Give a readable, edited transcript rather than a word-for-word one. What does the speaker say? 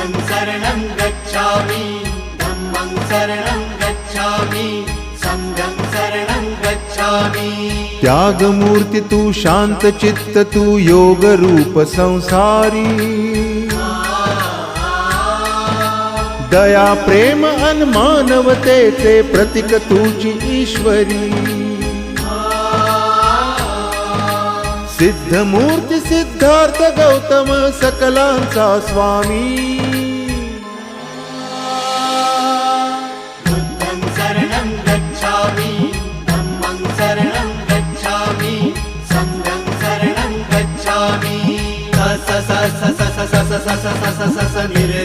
बुद्धं शरणं गच्छामि धम्मं शरणं गच्छामि संघं शरणं गच्छामि। त्याग मूर्ति तू शांत चित्त तू योग रूप संसारी दया प्रेम अन मानवतेचे प्रतीक तुझी ईश्वरी सिद्ध मूर्ति सिद्धार्थ गौतम सकलांचा स्वामी बुद्धं शरणं गच्छामि धम्मं शरणं गच्छामि संघं शरणं गच्छामि। स स स स स स स स स स स स नि रे